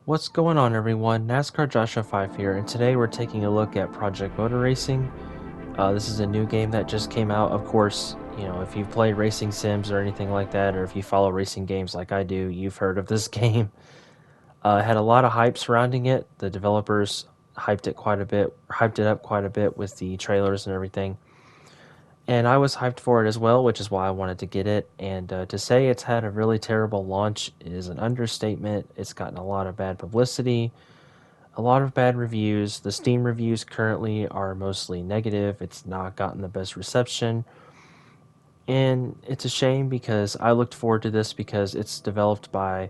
What's going on, everyone? NASCAR Joshua 5 here, and today we're taking a look at Project Motor Racing. This is a new game that just came out. Of course, if you've played racing sims or anything like that, or if you follow racing games like I do, you've heard of this game. It had a lot of hype surrounding it. The developers hyped it up quite a bit with the trailers and everything. And I was hyped for it as well, which is why I wanted to get it. And to say it's had a really terrible launch is an understatement. It's gotten a lot of bad publicity, a lot of bad reviews. The Steam reviews currently are mostly negative. It's not gotten the best reception. And it's a shame because I looked forward to this because it's developed by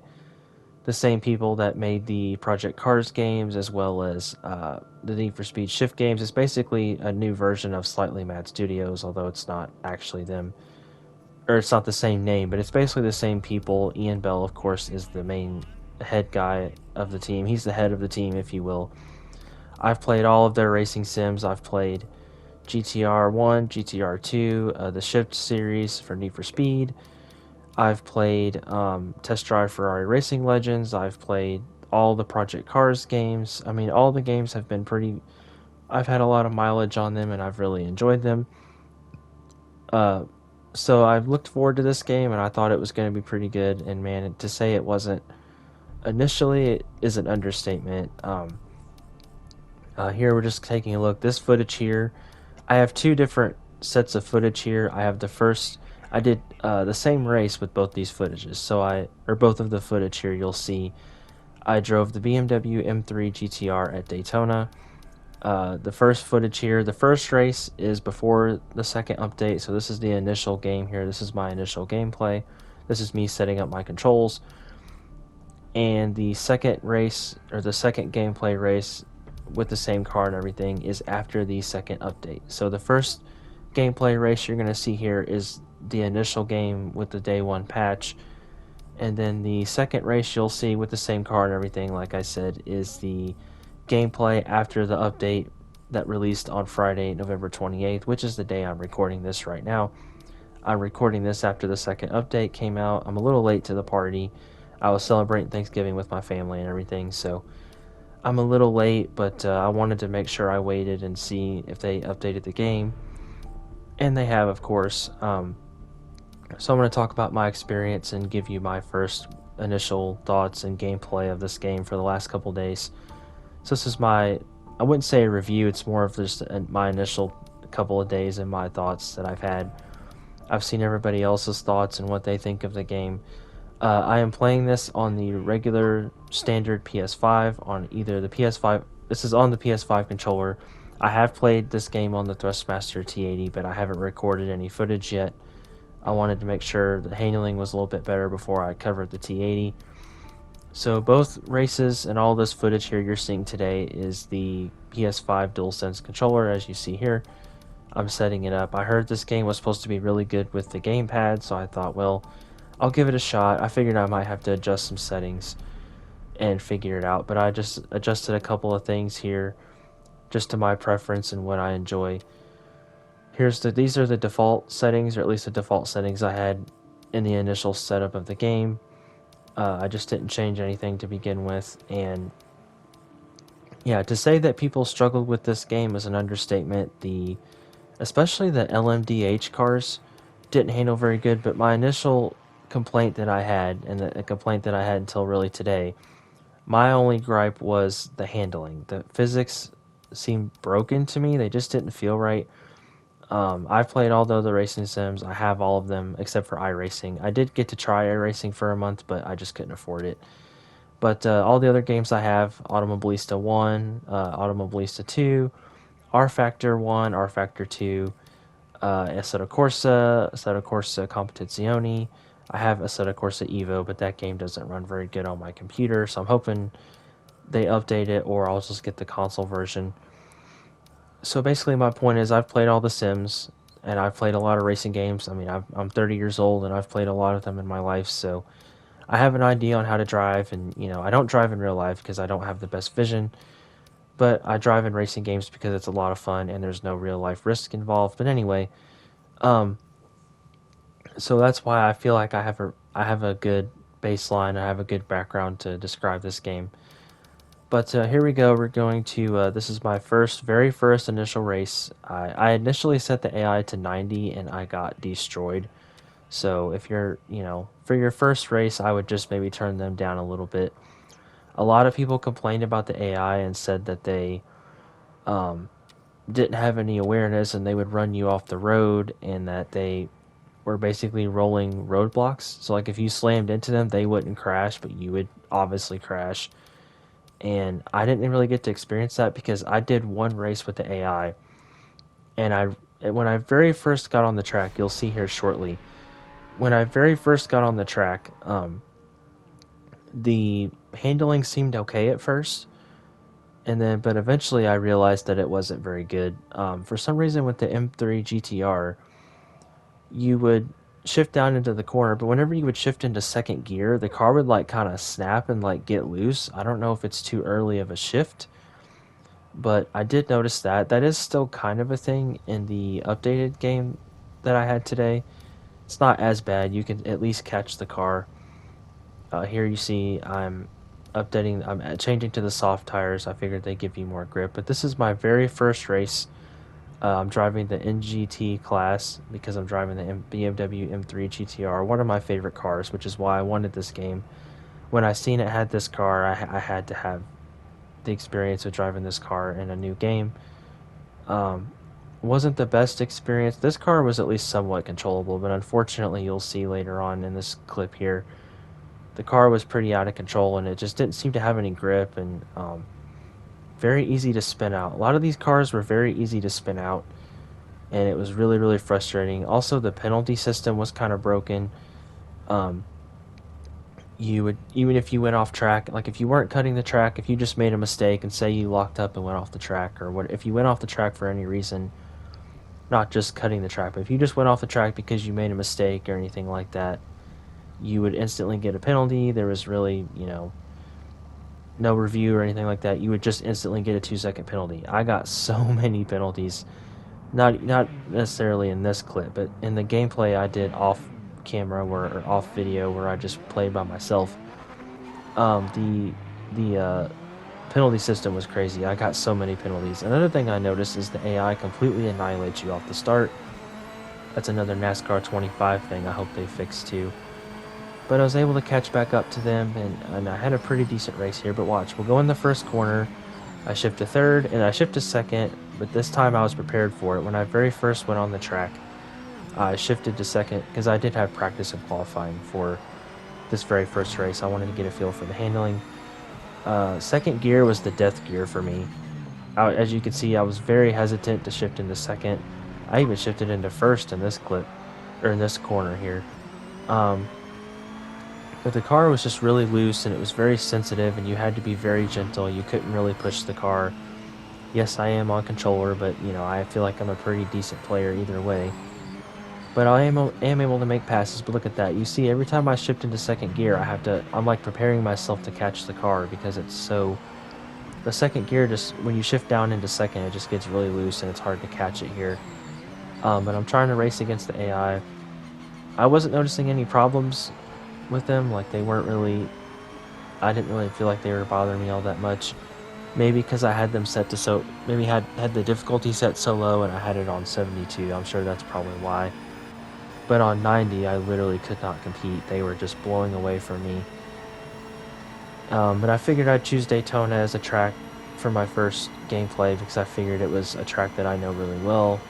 the same people that made the Project Cars games as well as the Need for Speed Shift games. It's basically a new version of Slightly Mad Studios, although it's not actually them, or it's not the same name, but it's basically the same people. Ian Bell, of course, is the main head guy of the team. He's the head of the team, if you will. I've played all of their racing sims. I've played GTR 1, GTR 2, the Shift series for Need for Speed. I've played Test Drive Ferrari Racing Legends. I've played all the Project Cars games. I mean, all the games have been pretty. I've had a lot of mileage on them and I've really enjoyed them. Uh, so I've looked forward to this game and I thought it was going to be pretty good. And man, to say it wasn't initially, it is an understatement. Here we're just taking a look. This footage here, I have two different sets of footage here. I have the first. I did the same race with both these footages. Both of the footage here, you'll see I drove the BMW M3 GTR at Daytona. The first footage here, the first race is before the second update, so this is the initial game here. This is my initial gameplay. This is me setting up my controls. And the second race, or the second gameplay race with the same car and everything, is after the second update. So the first gameplay race you're going to see here is the initial game with the day one patch. And then the second race you'll see with the same car and everything, like I said, is the gameplay after the update that released on Friday, November 28th, which is the day I'm recording this right now. I'm recording this after the second update came out. I'm a little late to the party. I was celebrating Thanksgiving with my family and everything, so I'm a little late, but I wanted to make sure I waited and see if they updated the game. And they have, of course. So I'm going to talk about my experience and give you my first initial thoughts and gameplay of this game for the last couple days. So this is I wouldn't say a review, it's more of just my initial couple of days and my thoughts that I've had. I've seen everybody else's thoughts and what they think of the game. I am playing this on the regular standard PS5 on either the PS5. This is on the PS5 controller. I have played this game on the Thrustmaster T80, but I haven't recorded any footage yet. I wanted to make sure the handling was a little bit better before I covered the T80. So both races and all this footage here you're seeing today is the PS5 DualSense controller, as you see here. I'm setting it up. I heard this game was supposed to be really good with the gamepad, so I thought, well, I'll give it a shot. I figured I might have to adjust some settings and figure it out, but I just adjusted a couple of things here just to my preference and what I enjoy. These are the default settings, or at least the default settings I had in the initial setup of the game. I just didn't change anything to begin with, and yeah, to say that people struggled with this game is an understatement. Especially the LMDH cars didn't handle very good, but my initial complaint that I had, and the complaint that I had until really today, my only gripe was the handling. The physics seemed broken to me. They just didn't feel right. I've played all the other racing sims. I have all of them except for iRacing. I did get to try iRacing for a month, but I just couldn't afford it. But all the other games I have, Automobilista 1, Automobilista 2, R Factor 1, R Factor 2, Assetto Corsa Competizione. I have Assetto Corsa Evo, but that game doesn't run very good on my computer, so I'm hoping they update it, or I'll just get the console version. So basically my point is I've played all the Sims, and I've played a lot of racing games. I mean, I'm 30 years old, and I've played a lot of them in my life, so I have an idea on how to drive, and, I don't drive in real life because I don't have the best vision, but I drive in racing games because it's a lot of fun, and there's no real life risk involved. But anyway, so that's why I feel like I have a good baseline, I have a good background to describe this game. But here we go. We're going to, this is my very first initial race. I initially set the AI to 90 and I got destroyed. So if you're, for your first race, I would just maybe turn them down a little bit. A lot of people complained about the AI and said that they um, didn't have any awareness and they would run you off the road and that they were basically rolling roadblocks. So like if you slammed into them, they wouldn't crash, but you would obviously crash. And I didn't really get to experience that because I did one race with the AI, and when I very first got on the track, you'll see here shortly. When I very first got on the track, the handling seemed okay at first, and then but eventually I realized that it wasn't very good. For some reason, with the M3 GTR, you would shift down into the corner, but whenever you would shift into second gear, the car would like kind of snap and like get loose. I don't know if it's too early of a shift, but I did notice that. That is still kind of a thing in the updated game that I had today. It's not as bad. You can at least catch the car. Here you see I'm I'm changing to the soft tires. I figured they give you more grip, but this is my very first race. I'm driving the NGT class because I'm driving the BMW M3 GTR, one of my favorite cars, which is why I wanted this game. When I seen it had this car, I had to have the experience of driving this car in a new game. Um, wasn't the best experience. This car was at least somewhat controllable, but unfortunately, you'll see later on in this clip here, the car was pretty out of control and it just didn't seem to have any grip and very easy to spin out. A lot of these cars were very easy to spin out, and it was really, really frustrating. Also, the penalty system was kind of broken. Um, you would, even if you went off track, like if you weren't cutting the track, if you just made a mistake and say you locked up and went off the track, or what, if you went off the track for any reason, not just cutting the track, but if you just went off the track because you made a mistake or anything like that, you would instantly get a penalty. There was really, no review or anything like that. You would just instantly get a 2-second penalty. I got so many penalties. Not necessarily in this clip, but in the gameplay I did off camera or off video where I just played by myself. The penalty system was crazy. I got so many penalties. Another thing I noticed is the AI completely annihilates you off the start. That's another NASCAR 25 thing I hope they fix too. But I was able to catch back up to them, and I had a pretty decent race here. But watch, we'll go in the first corner. I shift to third, and I shift to second, but this time I was prepared for it. When I very first went on the track, I shifted to second because I did have practice in qualifying for this very first race. I wanted to get a feel for the handling. Second gear was the death gear for me. As you can see, I was very hesitant to shift into second. I even shifted into first in this clip, or in this corner here. But the car was just really loose and it was very sensitive and you had to be very gentle. You couldn't really push the car. Yes, I am on controller, but I feel like I'm a pretty decent player either way. But I am able to make passes, but look at that. You see, every time I shift into second gear, I'm like preparing myself to catch the car because the second gear just, when you shift down into second, it just gets really loose and it's hard to catch it here. But I'm trying to race against the AI. I wasn't noticing any problems with them, like I didn't really feel like they were bothering me all that much. Maybe because I had them set to maybe had the difficulty set so low and I had it on 72. I'm sure that's probably why. But on 90, I literally could not compete. They were just blowing away from me. But I figured I'd choose Daytona as a track for my first gameplay because I figured it was a track that I know really well,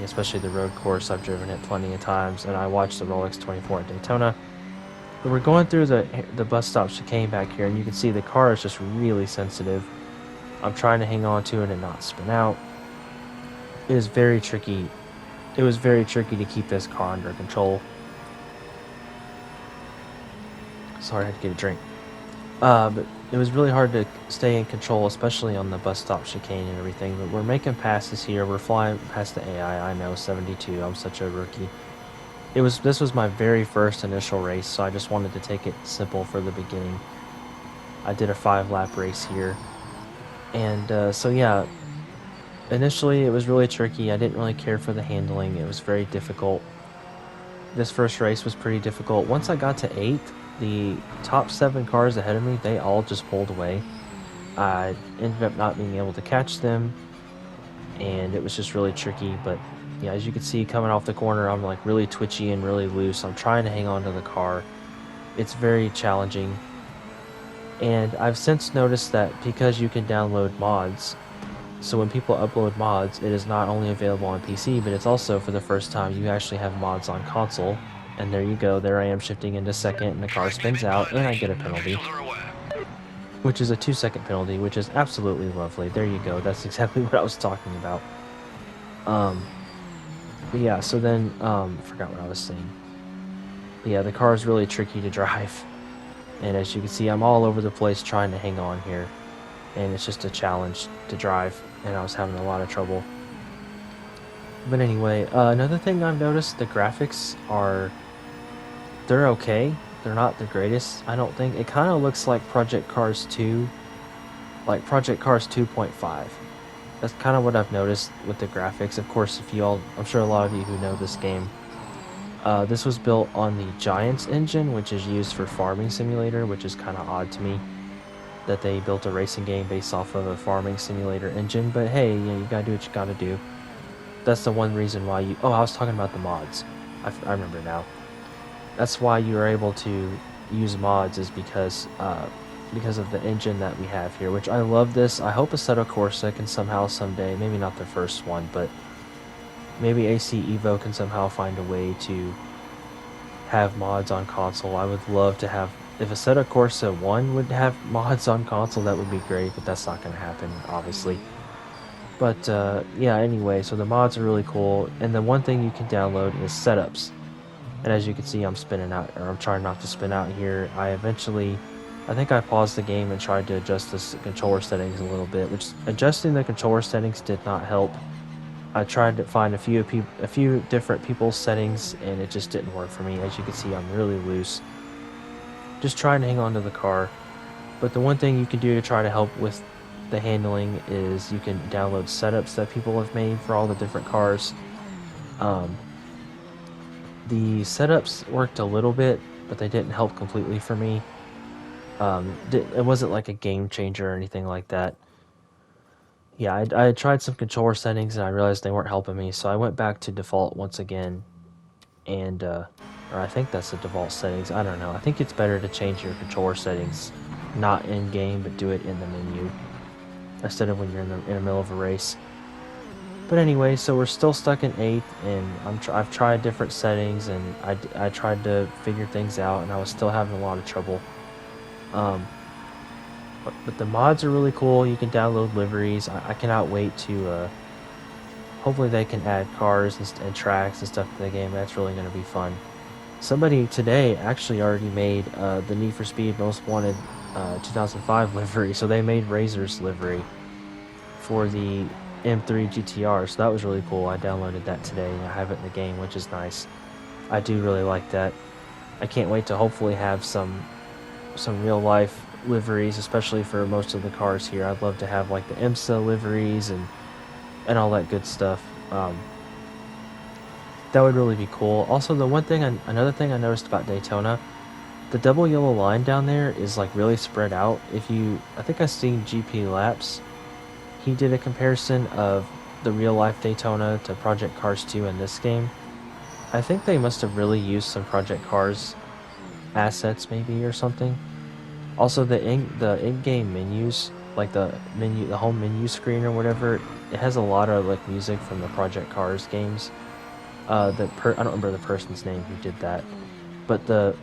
especially the road course. I've driven it plenty of times, and I watched the Rolex 24 at Daytona. But we're going through the bus stop chicane back here, and you can see the car is just really sensitive. I'm trying to hang on to it and not spin out. It is very tricky. It was very tricky to keep this car under control. Sorry, I had to get a drink. But it was really hard to stay in control, especially on the bus stop chicane and everything. But we're making passes here. We're flying past the AI. I know, 72. I'm such a rookie. This was my very first initial race, so I just wanted to take it simple for the beginning. I did a 5-lap race here. And so yeah, initially it was really tricky. I didn't really care for the handling. It was very difficult. This first race was pretty difficult. Once I got to 8th, the top 7 cars ahead of me, they all just pulled away. I ended up not being able to catch them, and it was just really tricky. But yeah, as you can see, coming off the corner, I'm like really twitchy and really loose. I'm trying to hang on to the car. It's very challenging. And I've since noticed that because you can download mods, so when people upload mods, it is not only available on PC, but it's also for the first time you actually have mods on console. And there you go, there I am shifting into second, and the car spins out, and I get a penalty, which is a 2-second penalty, which is absolutely lovely. There you go, that's exactly what I was talking about. But yeah, so then, forgot what I was saying. But yeah, the car is really tricky to drive. And as you can see, I'm all over the place trying to hang on here. And it's just a challenge to drive, and I was having a lot of trouble. But anyway, another thing I've noticed, the graphics they're okay. They're not the greatest, I don't think. It kind of looks like Project Cars 2, like Project Cars 2.5. That's kind of what I've noticed with the graphics. Of course, I'm sure a lot of you who know this game, this was built on the Giants engine, which is used for Farming Simulator, which is kind of odd to me that they built a racing game based off of a Farming Simulator engine. But hey, you gotta do what you gotta do. That's the one reason why you... Oh, I was talking about the mods. I remember now. That's why you are able to use mods, is because of the engine that we have here, which I love this. I hope Assetto Corsa can somehow someday, maybe not the first one, but maybe AC Evo can somehow find a way to have mods on console. I would love to have... If Assetto Corsa 1 would have mods on console, that would be great, but that's not going to happen, obviously. But yeah, anyway, so the mods are really cool, and the one thing you can download is setups. And as you can see, I'm spinning out, or I'm trying not to spin out here. I think I paused the game and tried to adjust the controller settings a little bit, which adjusting the controller settings did not help. I tried to find a few different people's settings, and it just didn't work for me. As you can see, I'm really loose. Just trying to hang on to the car. But the one thing you can do to try to help with the handling is you can download setups that people have made for all the different cars. The setups worked a little bit, but they didn't help completely for me. It wasn't like a game changer or anything like that. Yeah, I had tried some controller settings and I realized they weren't helping me, so I went back to default once again. And, or I think that's the default settings. I don't know. I think it's better to change your controller settings not in game, but do it in the menu instead of when you're in the middle of a race. But anyway, so we're still stuck in 8th, and I've tried different settings, and I tried to figure things out, and I was still having a lot of trouble. But the mods are really cool. You can download liveries. I cannot wait to... hopefully they can add cars and tracks and stuff to the game. That's really going to be fun. Somebody today actually already made the Need for Speed Most Wanted 2005 livery, so they made Razor's livery for the M3 GTR, so that was really cool. I downloaded that today and I have it in the game, which is nice. I do really like that. I can't wait to hopefully have some real life liveries, especially for most of the cars here. I'd love to have like the IMSA liveries and all that good stuff. That would really be cool. Also, another thing I noticed about Daytona, the double yellow line down there is like really spread out. I think I've seen GP Laps. He did a comparison of the real life Daytona to Project Cars 2 in this game. I think they must have really used some Project Cars assets maybe or something. Also, the in-game menus, like the home menu screen or whatever, it has a lot of like music from the Project Cars games. I don't remember the person's name who did that, but the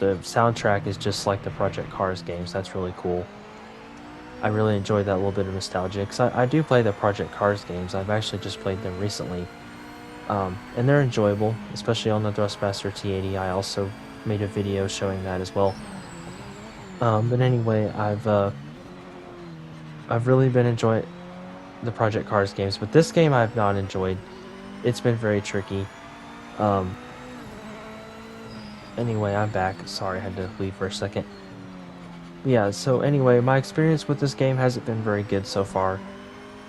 soundtrack is just like the Project Cars games. That's really cool. I really enjoyed that little bit of nostalgia, because I do play the Project Cars games. I've actually just played them recently, and they're enjoyable, especially on the Thrustmaster T80. I also made a video showing that as well. But anyway, I've really been enjoying the Project Cars games, but this game I've not enjoyed. It's been very tricky. Anyway, I'm back. Sorry, I had to leave for a second. Yeah, so anyway, my experience with this game hasn't been very good so far.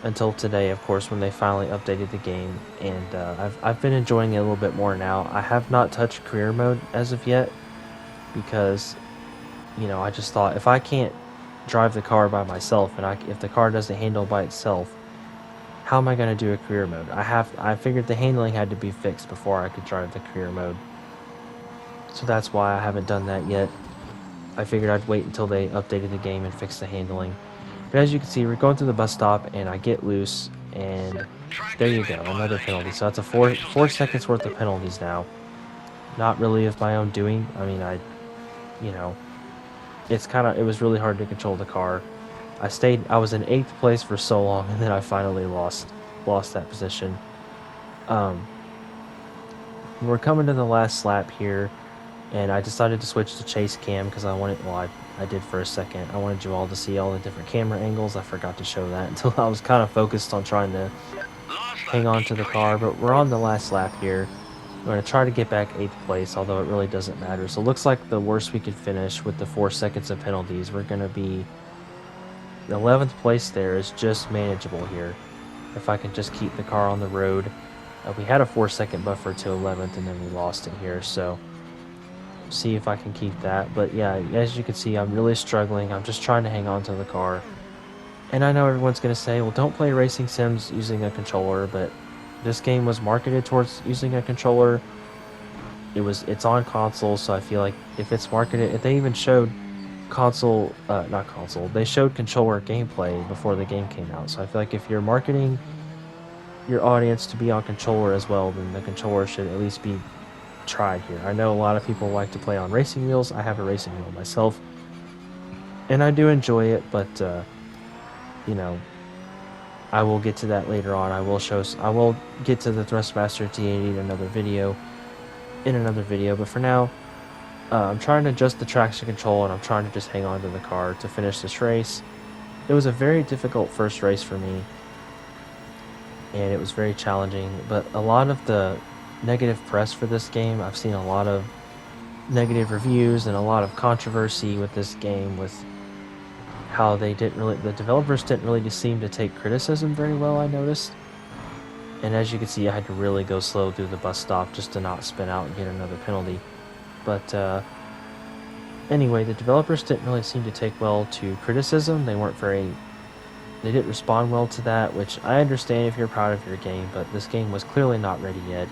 Until today, of course, when they finally updated the game. And I've been enjoying it a little bit more now. I have not touched career mode as of yet, because, I just thought, if I can't drive the car by myself, and if the car doesn't handle by itself, how am I going to do a career mode? I figured the handling had to be fixed before I could drive the career mode. So that's why I haven't done that yet. I figured I'd wait until they updated the game and fixed the handling. But as you can see, we're going through the bus stop, and I get loose, and there you go, another penalty. So that's a four seconds worth of penalties now. Not really of my own doing. I mean, you know, it was really hard to control the car. I was in 8th place for so long, and then I finally lost that position. We're coming to the last lap here, and I decided to switch to chase cam because I did for a second. I wanted you all to see all the different camera angles. I forgot to show that until I was kind of focused on trying to hang on to the car, but we're on the last lap here. We're going to try to get back 8th place, although it really doesn't matter. So it looks like the worst we could finish with the 4 seconds of penalties. We're going to be... The 11th place there is just manageable here. If I can just keep the car on the road. We had a 4-second buffer to 11th, and then we lost it here, so... see if I can keep that. But yeah, as you can see, I'm really struggling. I'm just trying to hang on to the car. And I know everyone's going to say, well, don't play racing sims using a controller, but this game was marketed towards using a controller. It's on console, so I feel like if it's marketed, if they even showed they showed controller gameplay before the game came out. So I feel like if you're marketing your audience to be on controller as well, then the controller should at least be tried here. I know a lot of people like to play on racing wheels. I have a racing wheel myself, and I do enjoy it, but you know, I will get to that later on. I will get to the Thrustmaster T80 in another video, but for now, I'm trying to adjust the traction control, and I'm trying to just hang on to the car to finish this race. It was a very difficult first race for me, and it was very challenging, but a lot of the negative press for this game, I've seen a lot of negative reviews and a lot of controversy with this game, with how the developers didn't really seem to take criticism very well, I noticed. And as you can see, I had to really go slow through the bus stop just to not spin out and get another penalty. But anyway, the developers didn't really seem to take well to criticism. They didn't respond well to that, which I understand if you're proud of your game, but this game was clearly not ready yet.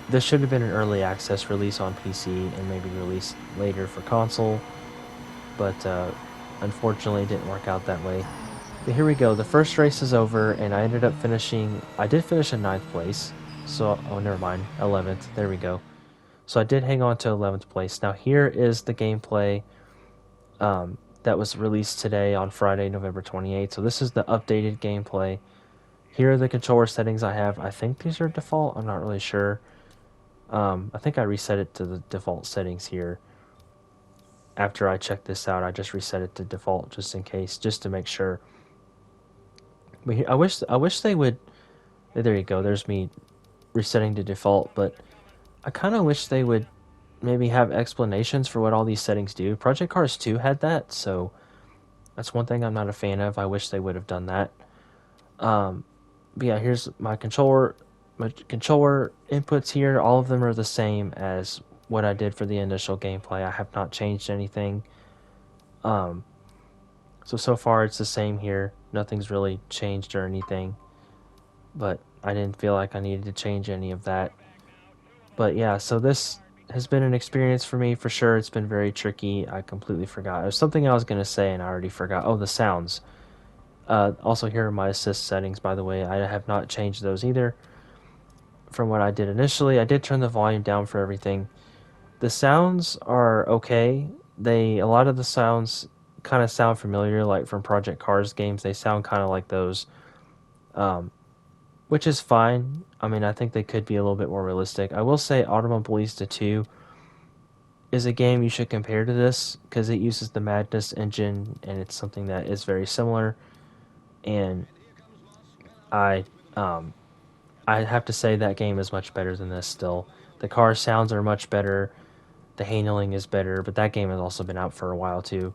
This should have been an early access release on PC and maybe released later for console, but unfortunately it didn't work out that way. But here we go, the first race is over, and I did finish in 9th place, so, oh never mind, 11th, there we go. So I did hang on to 11th place. Now here is the gameplay that was released today on Friday, November 28th. So this is the updated gameplay. Here are the controller settings I have. I think these are default. I'm not really sure. I think I reset it to the default settings here. After I checked this out, I just reset it to default just in case, just to make sure. But here, I wish they would. There you go. There's me resetting to default, but I kind of wish they would maybe have explanations for what all these settings do. Project Cars 2 had that, so that's one thing I'm not a fan of. I wish they would have done that. But yeah, here's my controller inputs here. All of them are the same as what I did for the initial gameplay. I have not changed anything. So far it's the same here. Nothing's really changed or anything. But I didn't feel like I needed to change any of that. But yeah, so this has been an experience for me for sure. It's been very tricky. I completely forgot. There's something I was going to say and I already forgot. Oh, the sounds. Also, here are my assist settings, by the way. I have not changed those either from what I did initially. I did turn the volume down for everything. The sounds are okay. A lot of the sounds kind of sound familiar, like from Project Cars games. They sound kind of like those, which is fine. I mean, I think they could be a little bit more realistic. I will say Automobilista 2 is a game you should compare to this because it uses the Madness engine, and it's something that is very similar. And I have to say that game is much better than this still. The car sounds are much better. The handling is better, but that game has also been out for a while too.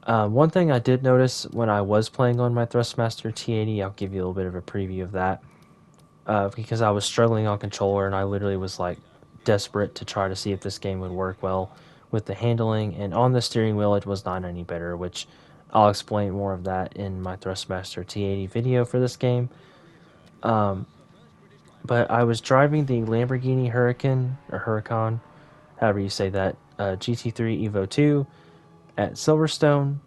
One thing I did notice when I was playing on my Thrustmaster T80, I'll give you a little bit of a preview of that, because I was struggling on controller and I literally was like desperate to try to see if this game would work well with the handling, and on the steering wheel it was not any better, which I'll explain more of that in my Thrustmaster T80 video for this game. But I was driving the Lamborghini Huracan, or Huracan, however you say that, GT3 Evo 2 at Silverstone,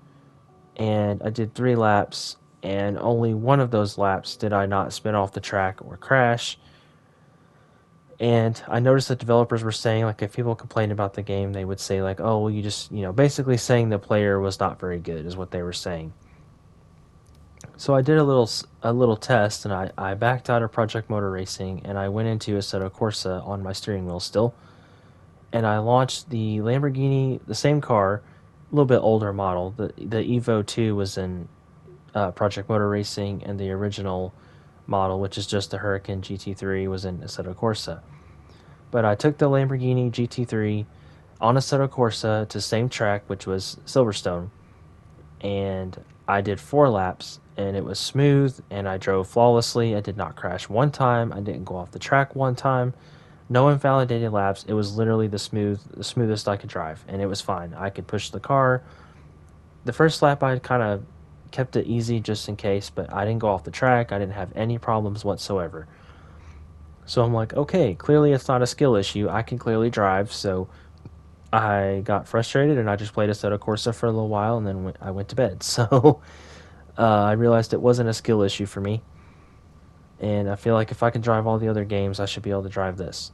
and I did 3 laps, and only one of those laps did I not spin off the track or crash. And I noticed that developers were saying, like, if people complained about the game, they would say, like, oh, well, you just, basically saying the player was not very good is what they were saying. So I did a little test, and I backed out of Project Motor Racing, and I went into Assetto Corsa on my steering wheel still, and I launched the Lamborghini, the same car, a little bit older model. The Evo 2 was in Project Motor Racing, and the original model, which is just the Huracan GT3, was in Assetto Corsa. But I took the Lamborghini GT3 on Assetto Corsa to the same track, which was Silverstone, and I did 4 laps, and it was smooth, and I drove flawlessly. I did not crash one time. I didn't go off the track one time. No invalidated laps. It was literally the smoothest I could drive, and it was fine. I could push the car. The first lap I kind of kept it easy just in case, but I didn't go off the track. I didn't have any problems whatsoever. So I'm like, okay, clearly it's not a skill issue. I can clearly drive. So I got frustrated, and I just played Assetto Corsa for a little while, and then I went to bed. So I realized it wasn't a skill issue for me, and I feel like if I can drive all the other games, I should be able to drive this.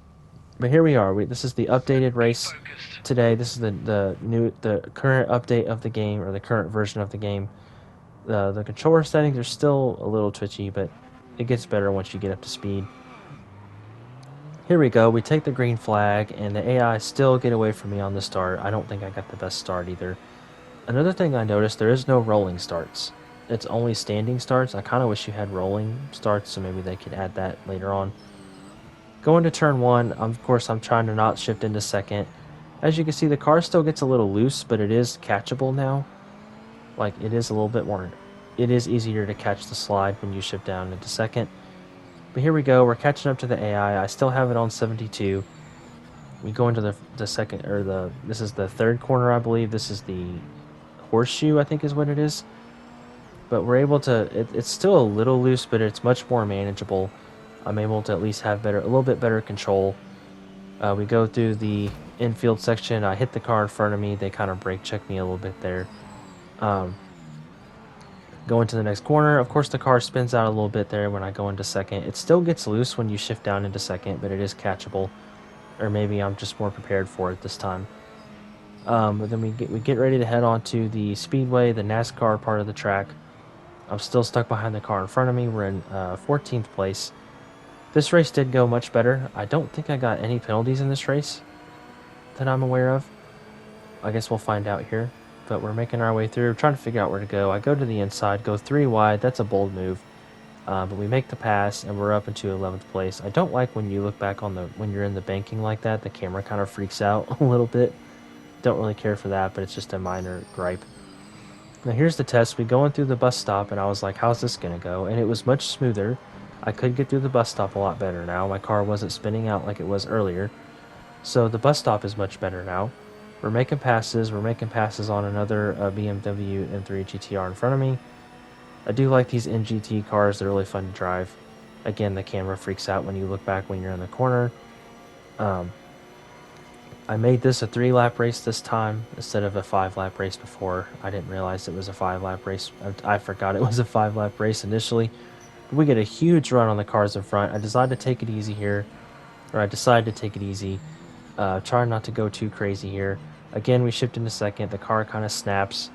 But here we are. This is the updated race today. This is the current update of the game, or the current version of the game. The controller settings are still a little twitchy, but it gets better once you get up to speed. Here we go. We take the green flag, and the AI still get away from me on the start. I don't think I got the best start either. Another thing I noticed, there is no rolling starts. It's only standing starts. I kind of wish you had rolling starts, so maybe they could add that later on. Going to turn 1, of course, I'm trying to not shift into second. As you can see, the car still gets a little loose, but it is catchable now. Like, it is a little bit more... It is easier to catch the slide when you shift down into second. But here we go. We're catching up to the AI. I still have it on 72. We go into the second... This is the third corner, I believe. This is the horseshoe, I think is what it is. But we're able to... It's still a little loose, but it's much more manageable. I'm able to at least have a little bit better control. We go through the infield section. I hit the car in front of me. They kind of brake check me a little bit there. Go into the next corner. Of course, the car spins out a little bit there when I go into second. It still gets loose when you shift down into second, but it is catchable. Or maybe I'm just more prepared for it this time. But then we get ready to head on to the speedway, the NASCAR part of the track. I'm still stuck behind the car in front of me. We're in 14th place. This race did go much better. I don't think I got any penalties in this race that I'm aware of. I guess we'll find out here. But we're making our way through, trying to figure out where to go. I go to the inside, go 3 wide. That's a bold move. But we make the pass, and we're up into 11th place. I don't like when you look back when you're in the banking like that. The camera kind of freaks out a little bit. Don't really care for that, but it's just a minor gripe. Now here's the test. We going through the bus stop, and I was like, how's this going to go? And it was much smoother. I could get through the bus stop a lot better now. My car wasn't spinning out like it was earlier. So the bus stop is much better now. We're making passes. We're making passes on another BMW M3 GTR in front of me. I do like these NGT cars. They're really fun to drive. Again, the camera freaks out when you look back when you're in the corner. I made this a 3-lap race this time instead of a 5-lap race before. I didn't realize it was a 5-lap race. I forgot it was a 5-lap race initially. But we get a huge run on the cars in front. I decided to take it easy here. Try not to go too crazy here. Again, we shift into second. The car kind of snaps,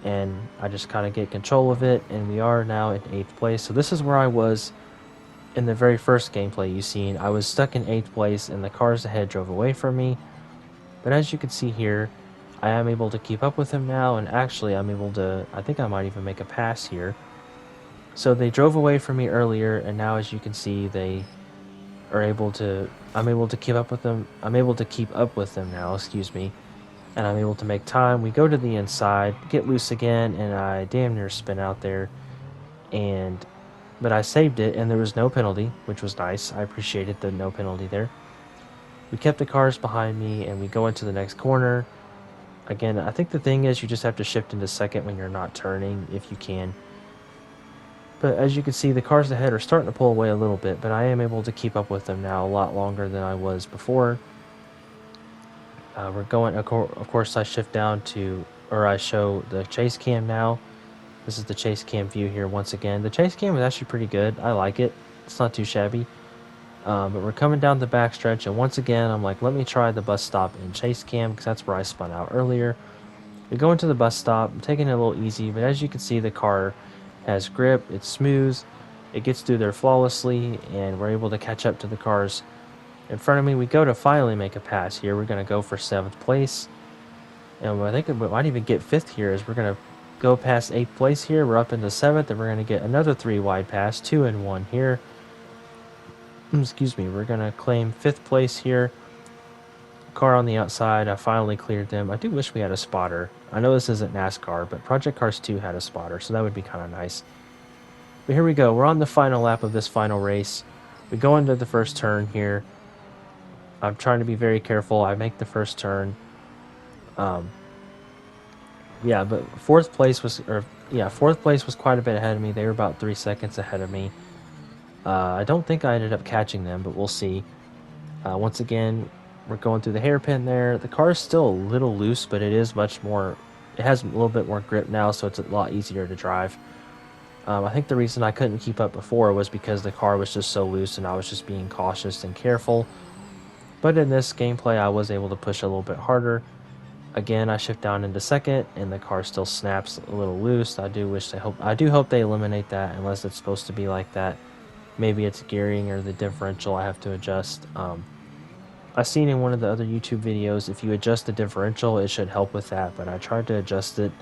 and I just kind of get control of it, and we are now in 8th place. So this is where I was in the very first gameplay you seen. I was stuck in 8th place, and the cars ahead drove away from me. But as you can see here, I am able to keep up with him now, and actually I'm able to... I think I might even make a pass here. So they drove away from me earlier, and now as you can see, they are able to... I'm able to keep up with them. I'm able to keep up with them now, excuse me. And I'm able to make time. We go to the inside, get loose again, and I damn near spin out there. But I saved it, and there was no penalty, which was nice. I appreciated the no penalty there. We kept the cars behind me, and we go into the next corner. Again, I think the thing is you just have to shift into second when you're not turning, if you can. But as you can see, the cars ahead are starting to pull away a little bit, but I am able to keep up with them now a lot longer than I was before. We're going, of course, I shift down to, or I show the chase cam now. This is the chase cam view here once again. The chase cam is actually pretty good. I like it. It's not too shabby. But we're coming down the backstretch, and once again, I'm like, let me try the bus stop in chase cam because that's where I spun out earlier. We go into the bus stop. I'm taking it a little easy, but as you can see, the car has grip. It's smooth. It gets through there flawlessly, and we're able to catch up to the cars in front of me. We go to finally make a pass here. We're going to go for 7th place, and I think we might even get 5th here as we're going to go past 8th place here. We're up into 7th, and we're going to get another 3 wide pass, 2 and 1 here. Excuse me. We're going to claim 5th place here. Car on the outside, I finally cleared them. I do wish we had a spotter. I know this isn't NASCAR, but Project Cars 2 had a spotter, so that would be kind of nice. But here we go. We're on the final lap of this final race. We go into the first turn here. I'm trying to be very careful. I make the first turn. Yeah, but fourth place was quite a bit ahead of me. They were about 3 seconds ahead of me. I don't think I ended up catching them, but we'll see. Once again, we're going through the hairpin there. The car is still a little loose, but it is much more, it has a little bit more grip now, so it's a lot easier to drive. I think the reason I couldn't keep up before was because the car was just so loose and I was just being cautious and careful. But in this gameplay, I was able to push a little bit harder. Again, I shift down into second, and the car still snaps a little loose. I do hope they eliminate that, unless it's supposed to be like that. Maybe it's gearing or the differential I have to adjust. I've seen in one of the other YouTube videos, if you adjust the differential, it should help with that, but I tried to adjust it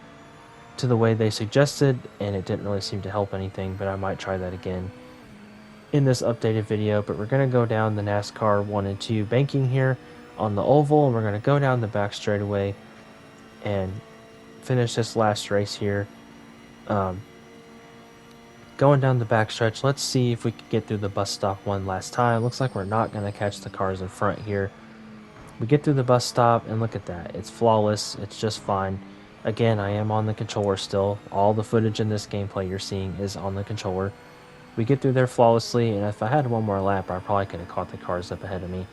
to the way they suggested, and it didn't really seem to help anything, but I might try that again in this updated video. But we're going to go down the NASCAR 1 and 2 banking here on the oval, and we're going to go down the back straightaway and finish this last race here. Going down the backstretch, let's see if we can get through the bus stop one last time. Looks like we're not going to catch the cars in front here. We get through the bus stop, and look at that. It's flawless. It's just fine. Again, I am on the controller still. All the footage in this gameplay you're seeing is on the controller. We get through there flawlessly, and if I had one more lap, I probably could have caught the cars up ahead of me.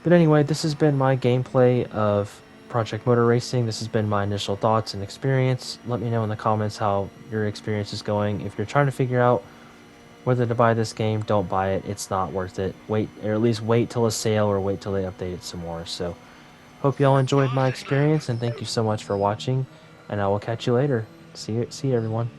But anyway, this has been my gameplay of Project Motor Racing. This has been my initial thoughts and experience. Let me know in the comments how your experience is going. If you're trying to figure out whether to buy this game, don't buy it. It's not worth it. Wait, or at least wait till a sale or wait till they update it some more. So, hope y'all enjoyed my experience, and thank you so much for watching, and I will catch you later. See you everyone.